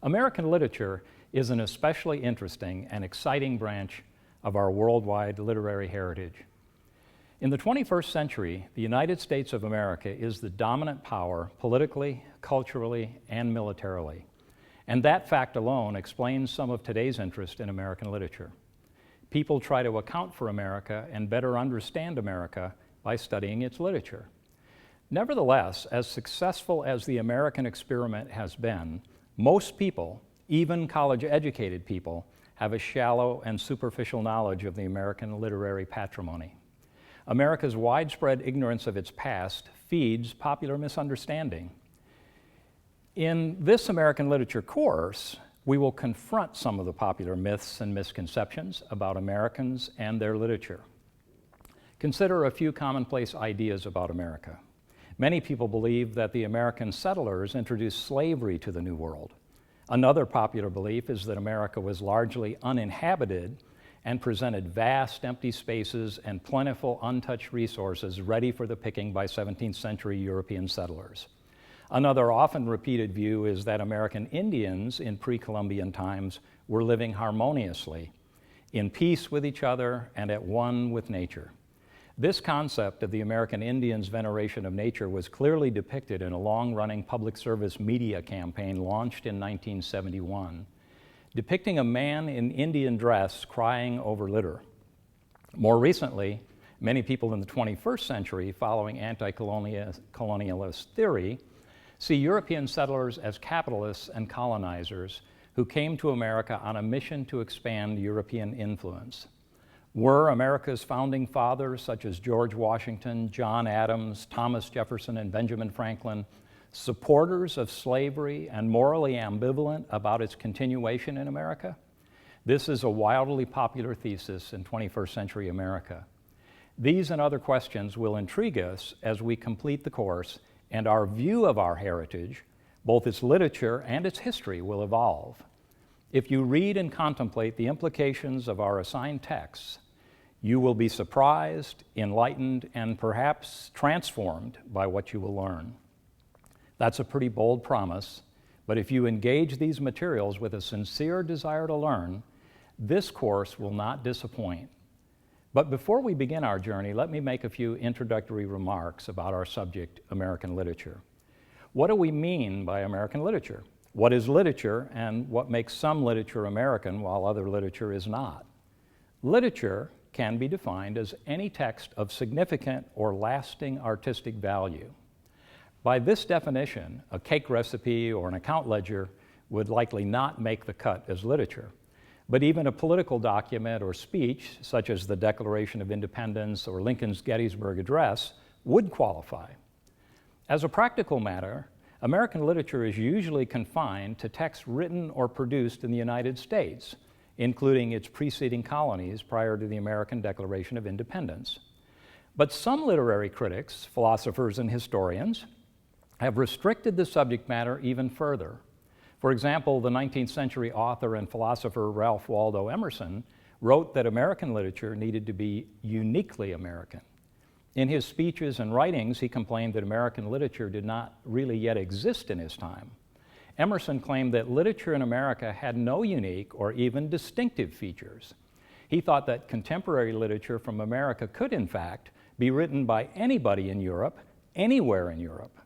American literature is an especially interesting and exciting branch of our worldwide literary heritage. In the 21st century, the United States of America is the dominant power politically, culturally, and militarily. And that fact alone explains some of today's interest in American literature. People try to account for America and better understand America by studying its literature. Nevertheless, as successful as the American experiment has been, most people, even college-educated people, have a shallow and superficial knowledge of the American literary patrimony. America's widespread ignorance of its past feeds popular misunderstanding. In this American literature course, we will confront some of the popular myths and misconceptions about Americans and their literature. Consider a few commonplace ideas about America. Many people believe that the American settlers introduced slavery to the New World. Another popular belief is that America was largely uninhabited and presented vast empty spaces and plentiful untouched resources ready for the picking by 17th century European settlers. Another often repeated view is that American Indians in pre-Columbian times were living harmoniously, in peace with each other and at one with nature. This concept of the American Indians' veneration of nature was clearly depicted in a long-running public service media campaign launched in 1971, depicting a man in Indian dress crying over litter. More recently, many people in the 21st century, following anti-colonialist theory, see European settlers as capitalists and colonizers who came to America on a mission to expand European influence. Were America's founding fathers, such as George Washington, John Adams, Thomas Jefferson, and Benjamin Franklin, supporters of slavery and morally ambivalent about its continuation in America? This is a wildly popular thesis in 21st century America. These and other questions will intrigue us as we complete the course, and our view of our heritage, both its literature and its history, will evolve. If you read and contemplate the implications of our assigned texts, you will be surprised, enlightened, and perhaps transformed by what you will learn. That's a pretty bold promise, but if you engage these materials with a sincere desire to learn, this course will not disappoint. But before we begin our journey, let me make a few introductory remarks about our subject, American literature. What do we mean by American literature? What is literature, and what makes some literature American while other literature is not? Literature can be defined as any text of significant or lasting artistic value. By this definition, a cake recipe or an account ledger would likely not make the cut as literature. But even a political document or speech, such as the Declaration of Independence or Lincoln's Gettysburg Address, would qualify. As a practical matter, American literature is usually confined to texts written or produced in the United States, including its preceding colonies prior to the American Declaration of Independence. But some literary critics, philosophers, and historians have restricted the subject matter even further. For example, the 19th century author and philosopher Ralph Waldo Emerson wrote that American literature needed to be uniquely American. In his speeches and writings, he complained that American literature did not really yet exist in his time. Emerson claimed that literature in America had no unique or even distinctive features. He thought that contemporary literature from America could, in fact, be written by anybody in Europe, anywhere in Europe.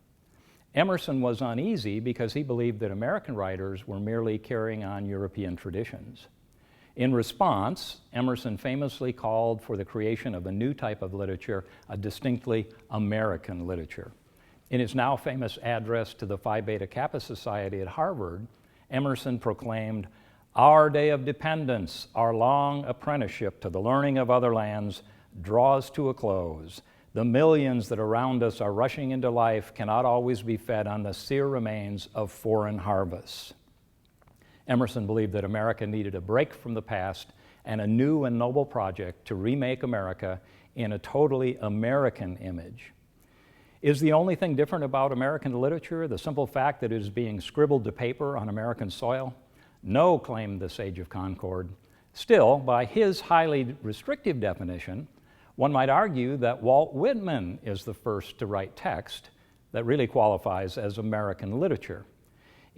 Emerson was uneasy because he believed that American writers were merely carrying on European traditions. In response, Emerson famously called for the creation of a new type of literature, a distinctly American literature. In his now famous address to the Phi Beta Kappa Society at Harvard, Emerson proclaimed, "Our day of dependence, our long apprenticeship to the learning of other lands, draws to a close. The millions that around us are rushing into life cannot always be fed on the sere remains of foreign harvests." Emerson believed that America needed a break from the past and a new and noble project to remake America in a totally American image. Is the only thing different about American literature the simple fact that it is being scribbled to paper on American soil? No, claimed the Sage of Concord. Still, by his highly restrictive definition, one might argue that Walt Whitman is the first to write text that really qualifies as American literature.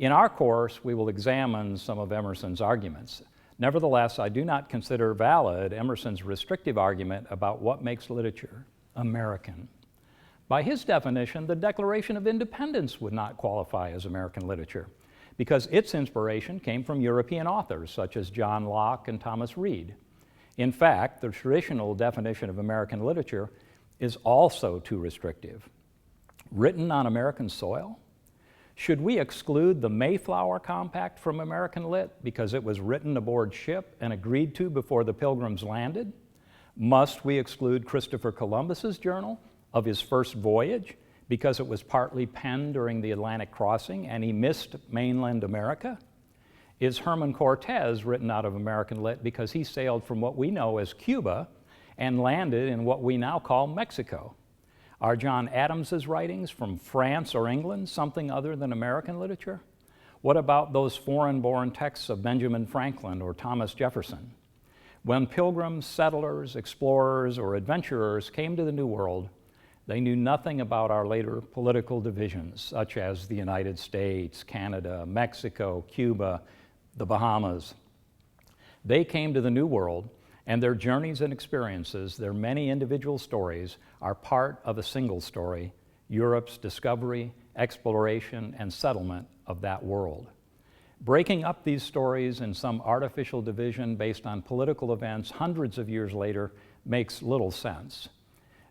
In our course, we will examine some of Emerson's arguments. Nevertheless, I do not consider valid Emerson's restrictive argument about what makes literature American. By his definition, the Declaration of Independence would not qualify as American literature because its inspiration came from European authors such as John Locke and Thomas Reed. In fact, the traditional definition of American literature is also too restrictive. Written on American soil? Should we exclude the Mayflower Compact from American Lit because it was written aboard ship and agreed to before the Pilgrims landed? Must we exclude Christopher Columbus's journal of his first voyage because it was partly penned during the Atlantic crossing and he missed mainland America? Is Herman Cortez written out of American Lit because he sailed from what we know as Cuba and landed in what we now call Mexico? Are John Adams's writings from France or England something other than American literature? What about those foreign-born texts of Benjamin Franklin or Thomas Jefferson? When pilgrims, settlers, explorers, or adventurers came to the New World, they knew nothing about our later political divisions, such as the United States, Canada, Mexico, Cuba, the Bahamas. They came to the New World, and their journeys and experiences, their many individual stories, are part of a single story, Europe's discovery, exploration, and settlement of that world. Breaking up these stories in some artificial division based on political events hundreds of years later makes little sense.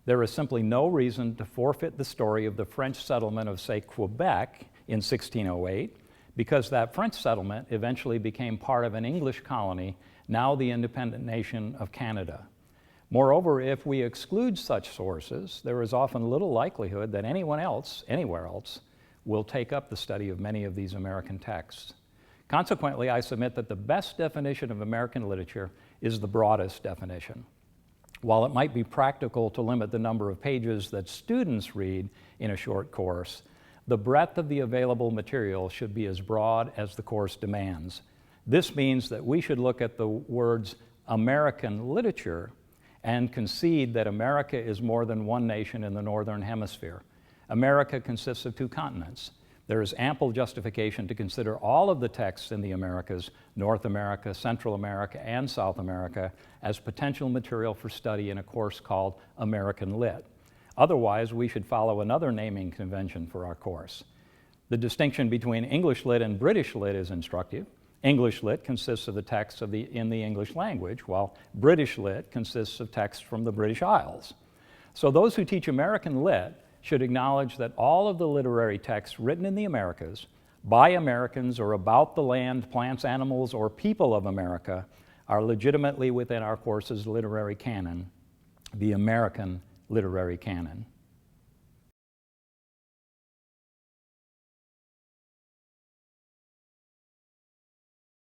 There is simply no reason to forfeit the story of the French settlement of, say, Quebec in 1608, because that French settlement eventually became part of an English colony, now the independent nation of Canada. Moreover, if we exclude such sources, there is often little likelihood that anyone else, anywhere else, will take up the study of many of these American texts. Consequently, I submit that the best definition of American literature is the broadest definition. While it might be practical to limit the number of pages that students read in a short course, the breadth of the available material should be as broad as the course demands. This means that we should look at the words American literature and concede that America is more than one nation in the Northern Hemisphere. America consists of two continents. There is ample justification to consider all of the texts in the Americas, North America, Central America, and South America, as potential material for study in a course called American Lit. Otherwise, we should follow another naming convention for our course. The distinction between English Lit and British Lit is instructive. English Lit consists of the texts in the English language, while British Lit consists of texts from the British Isles. So those who teach American Lit should acknowledge that all of the literary texts written in the Americas by Americans or about the land, plants, animals, or people of America are legitimately within our course's literary canon, the American literary canon.